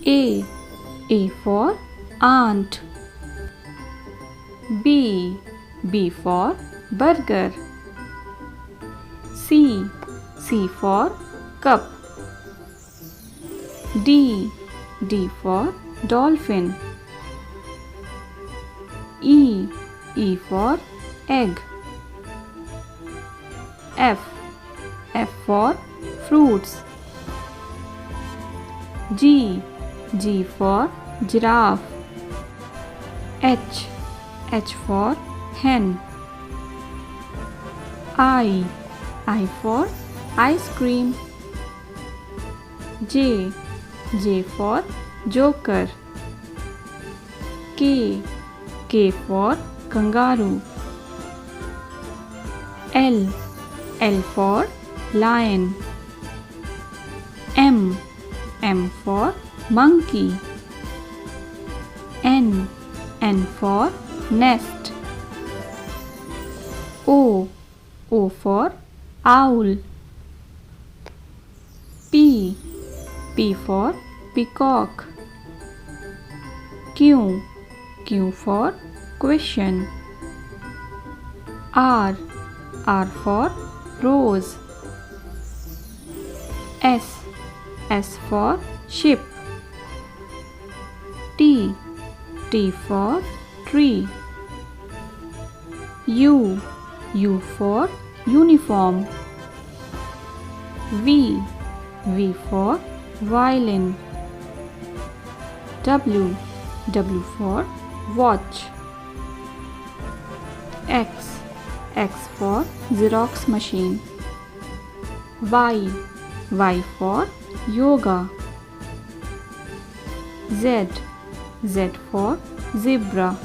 A for ant. B for burger. C for cup. D for dolphin. E for egg. F for fruits. G for giraffe. H for hen. I for ice cream. J for joker. K for kangaroo. L for lion. M for monkey. N for nest. O for owl. P for peacock. Q for question. R for rose. S for ship. T for tree. U for uniform. V for violin. W for watch. X for Xerox machine. Y for yoga. Z for zebra.